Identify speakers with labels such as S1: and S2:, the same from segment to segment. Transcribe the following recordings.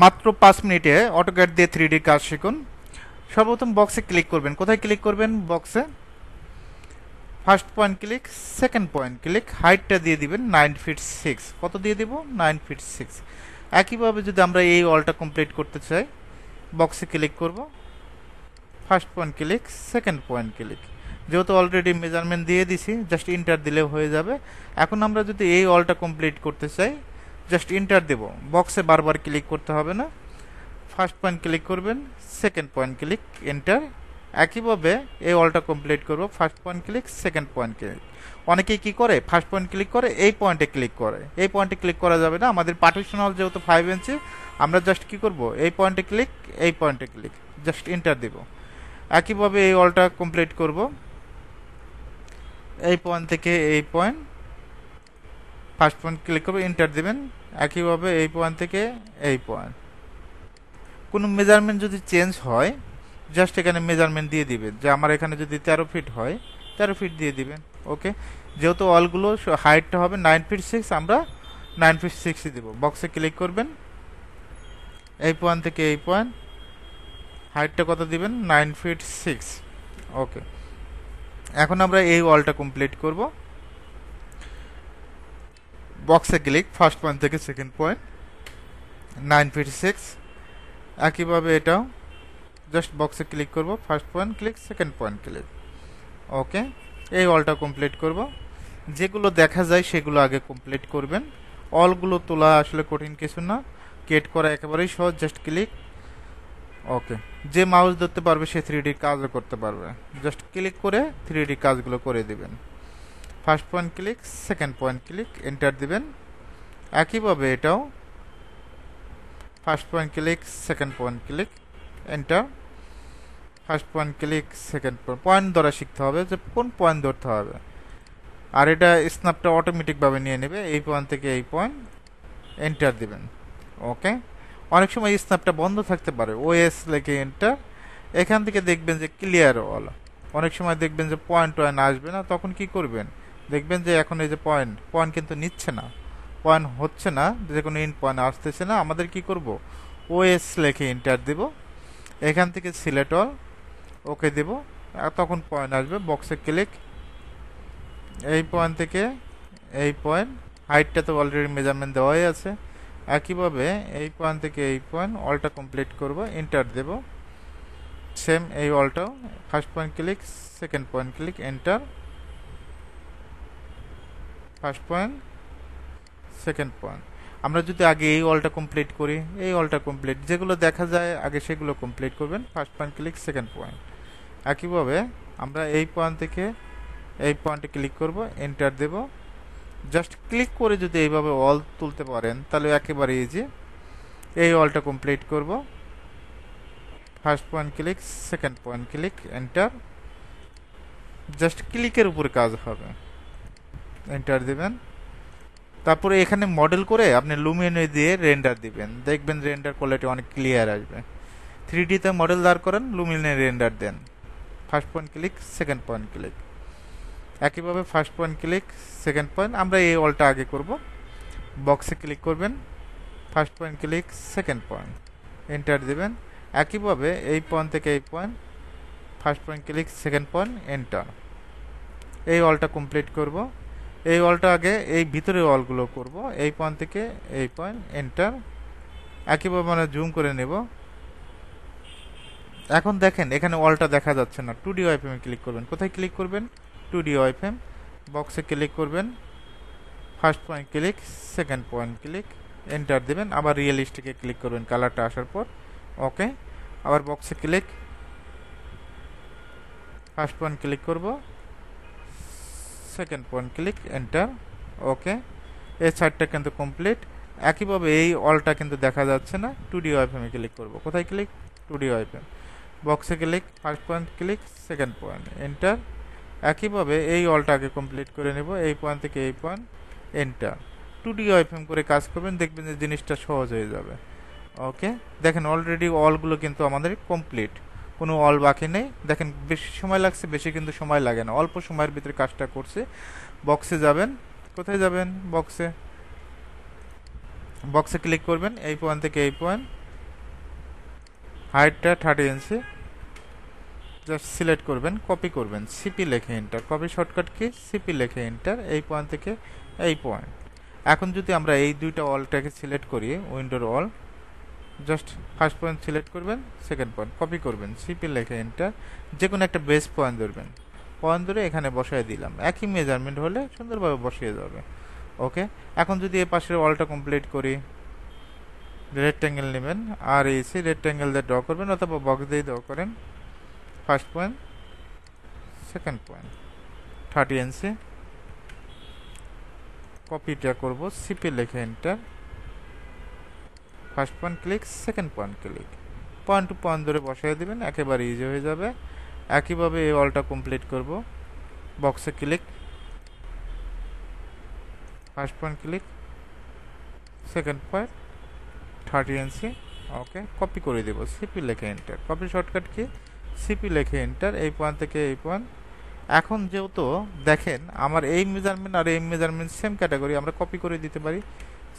S1: মাত্র 5 মিনিটে অটোক্যাড দিয়ে 3D কাজ শিখুন। সর্বপ্রথম বক্সে ক্লিক করবেন। কোথায় ক্লিক করবেন? বক্সে first point click, second point click, হাইটটা দিয়ে দিবেন 9 ফিট 6। কত দিয়ে দিব? 9 ফিট 6। একইভাবে যদি আমরা এই অলটা কমপ্লিট করতে চাই, বক্সে ক্লিক করব, first point click, second point click. যেহেতু অলরেডি মেজারমেন্ট দিয়ে দিছি, জাস্ট ইন্টার দিলেও হয়ে যাবে। এখন আমরা যদি এই অলটা কমপ্লিট করতে চাই, জাস্ট ইন্টার দেব। বক্সে বারবার ক্লিক করতে হবে না। ফার্স্ট পয়েন্ট ক্লিক করবেন, সেকেন্ড পয়েন্ট ক্লিক, এন্টার। একইভাবে এই অলটা কমপ্লিট করব, first point click, second point click. অনেকেই কি করে, ফার্স্ট পয়েন্ট ক্লিক করে এই পয়েন্টে ক্লিক করে। এই পয়েন্টে ক্লিক করা যাবে না, আমাদের পার্টিশন হল যেহেতু 5 ইঞ্চি, আমরা জাস্ট কি করব, এই পয়েন্টে ক্লিক, এই পয়েন্টে ক্লিক, জাস্ট ইন্টার দেব। একইভাবে এই অলটা কমপ্লিট করব, এই পয়েন্ট থেকে এই পয়েন্ট, ফার্স্ট পয়েন্ট ক্লিক করব, এন্টার দিবেন। একইভাবে এই পয়েন্ট থেকে এই পয়েন্ট। কোনো মেজারমেন্ট যদি চেঞ্জ হয়, জাস্ট এখানে মেজারমেন্ট দিয়ে দিবেন, যে আমার এখানে যদি 13 ফিট হয়, 13 ফিট দিয়ে দিবেন। ওকে, যেহেতু অলগুলো হাইটটা হবে 9 ফিট 6, আমরা 9 ফিট 6ই দেবো। বক্সে ক্লিক করবেন, এই পয়েন্ট থেকে এই পয়েন্ট, হাইটটা কত দিবেন? 9 ফিট 6। ওকে, এখন আমরা এই ওয়ালটা কমপ্লিট করব। বক্সে ক্লিক, ফার্স্ট পয়েন্ট থেকে সেকেন্ড পয়েন্ট, 9 ফিট 6। একইভাবে এটাও জাস্ট বক্সে ক্লিক করব, first point click, second point click. Okay, এই ওয়ালটা কমপ্লিট করব। যেগুলো দেখা যায় সেগুলো আগে কমপ্লিট করবেন। অলগুলো তোলা আসলে কঠিন কিছু না, কেট করা একেবারেই সহজ, জাস্ট ক্লিক। ওকে, যে মাউস ধরতে পারবে সে 3D কাজও করতে পারবে। জাস্ট ক্লিক করে 3D কাজগুলো করে দিবেন। First point click, second point click, enter দিবেন। একইভাবে এটাও first point click, second point click, enter. First point click, second point ধরা শিখতে হবে, যে কোন পয়েন্ট ধরতে হবে। আর এটা স্ন্যাপটা অটোমেটিকভাবে নিয়ে নেবে, এই পয়েন্ট থেকে এই পয়েন্ট, এন্টার দিবেন। ওকে, অনেক সময় স্ন্যাপটা বন্ধ থাকতে পারে, ওএস লেখে এন্টার। এখান থেকে দেখবেন যে ক্লিয়ার অল। অনেক সময় দেখবেন যে পয়েন্ট আসবে না, তখন কি করবেন, দেখবেন যে এখন এই যে পয়েন্ট কিন্তু নিচ্ছে না, পয়েন্ট হচ্ছে না, যে কোনো ইন পয়েন্ট আসতেছে না। আমাদের কি করব, ওএস লেখে এন্টার দেব। এখান থেকে সিলেক্ট অল, ওকে দেব, তখন পয়েন্ট আসবে। বক্সে ক্লিক, এই পয়েন্ট থেকে এই পয়েন্ট, হাইটটা তো অলরেডি মেজারমেন্ট দেওয়াই আছে। একইভাবে এই পয়েন্ট থেকে এই পয়েন্ট, অলটা কমপ্লিট করব, এন্টার দেব। সেম এই অলটাও first point click, second point click, enter. First point, second point. আমরা যদি আগে এই অলটা কমপ্লিট করি, এই অলটা কমপ্লিট, যেগুলো দেখা যায় আগে সেগুলো কমপ্লিট করবেন। First point click, second point. একইভাবে আমরা এই পয়েন্ট থেকে এই পয়েন্টে ক্লিক করব, এন্টার দেব। জাস্ট ক্লিক করে যদি এইভাবে অল তুলতে পারেন তাহলে একেবারে ইজি। এই অলটা কমপ্লিট করব, first point click, second point click, enter. Just ক্লিকের উপরে কাজ হবে, এন্টার দিবেন। তারপরে এখানে মডেল করে আপনি লুমিনে দিয়ে রেন্ডার দিবেন, দেখবেন রেন্ডার কোয়ালিটি অনেক ক্লিয়ার আসবে। 3D তে মডেল দাঁড় করেন, লুমিনে রেন্ডার দেন। First point click, second point click. একইভাবে first point click, second point, আমরা এই অলটা আগে করব। বক্সে ক্লিক করবেন, first point click, second point, enter দিবেন। একইভাবে এই পয়েন্ট থেকে এই point, first point click, second point, enter. এই অলটা কমপ্লিট করব। এই অলটা আগে এই ভিতরে অলগুলো করব, এই পয়েন্ট থেকে এই পয়েন্ট, এন্টার। একইভাবে আমরা জুম করে নেব। এখন দেখেন এখানে অলটা দেখা যাচ্ছে না। 2D ওয়াইফ্রেমে ক্লিক করবেন। কোথায় ক্লিক করবেন? 2D ওয়াইফ্রেম। বক্সে ক্লিক করবেন, first point click, second point click, enter দেবেন। আবার রিয়েলিস্টিকে ক্লিক করবেন কালারটা আসার পর। ওকে, আবার বক্সে ক্লিক, ফার্স্ট পয়েন্ট ক্লিক করব, সেকেন্ড পয়েন্ট ক্লিক, এন্টার। ওকে, এই সাইডটা কিন্তু কমপ্লিট। একইভাবে এই অলটা কিন্তু দেখা যাচ্ছে না। 2D ওয়াইফ্রেমে ক্লিক করব। কোথায় ক্লিক? 2D ওয়াইফ্রেম। বক্সে click, first point click, second point, enter. একইভাবে এই অলটা আগে কমপ্লিট করে নেব, এই পয়েন্ট থেকে এই পয়েন্ট, এন্টার। 2D ওয়াইফ্রেম করে কাজ করবেন, দেখবেন যে জিনিসটা সহজ হয়ে যাবে। ওকে, দেখেন অলরেডি অলগুলো কিন্তু আমাদের কমপ্লিট, কোনো অল বাকি নেই। দেখেন বেশি সময় লাগছে, বেশি কিন্তু সময় লাগে না, অল্প সময়ের ভিতরে কাজটা করছে। বক্সে যাবেন, কোথায় যাবেন? বক্সে ক্লিক করবেন, এই পয়েন্ট থেকে এই পয়েন্ট, হাইটটা 30 ইঞ্চি, জাস্ট সিলেক্ট করবেন, কপি করবেন, সিপি লিখে enter, copy shortcut key CP লিখে এন্টার, এই পয়েন্ট থেকে এই পয়েন্ট। এখন যদি আমরা এই দুইটা অলটাকে সিলেক্ট করি, উইন্ডোর all, just first point select করবেন, সেকেন্ড পয়েন্ট কপি করবেন, সিপি লিখে এন্টার, যে কোনো একটা বেস পয়েন্ট ধরবেন, পয়েন্ট ধরে এখানে বসায় দিলাম, একই মেজারমেন্ট হলে সুন্দরভাবে বসিয়ে যাবে। ওকে, এখন যদি এই পাশের অলটা কমপ্লিট করি, রেক্ট্যাঙ্গেল নেবেন আর এসি রেক্ট্যাঙ্গেল দিয়ে ড্র করবেন অথবা বক্স দিয়ে ড্র করেন, first point second point 30 inch, কপিটা করব, সিপি লিখে enter, first point click, second point click, point to point ধরে বসাই দিবেন, একেবারে ইজি হয়ে যাবে। একইভাবে এই অলটা কমপ্লিট করব, বক্সে click, first point click, second point 30 ইঞ্চি, ওকে, কপি করে দেব, সিপি লিখে enter, copy shortcut key CP লিখে এন্টার, এই পয়েন্ট থেকে এই পয়েন্ট। এখন যেহেতু দেখেন আমার এই মেজারমেন্ট আর এই মেজারমেন্ট সেম ক্যাটাগরি, আমরা কপি করে দিতে পারি,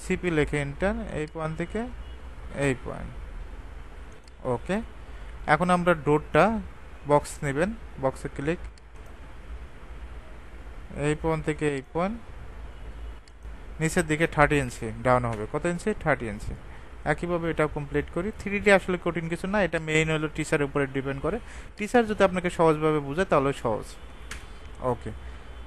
S1: সিপি লিখে এন্টার, এই পয়েন্ট থেকে এই পয়েন্ট। ওকে, এখন আমরা ডোরটা বক্স নেবেন, বক্সে ক্লিক, এই পয়েন্ট থেকে এই পয়েন্ট, নিচের দিকে 30 ইঞ্চি ডাউন হবে, কত ইঞ্চি 30 ইঞ্চি। একইভাবে এটা কমপ্লিট করি। 3D আসলে কঠিন কিছু না, এটা মেইন হলো টিচারের উপরে ডিপেন্ড করে, টিচার যদি আপনাকে সহজভাবে বোঝায় তাহলে সহজ। ওকে।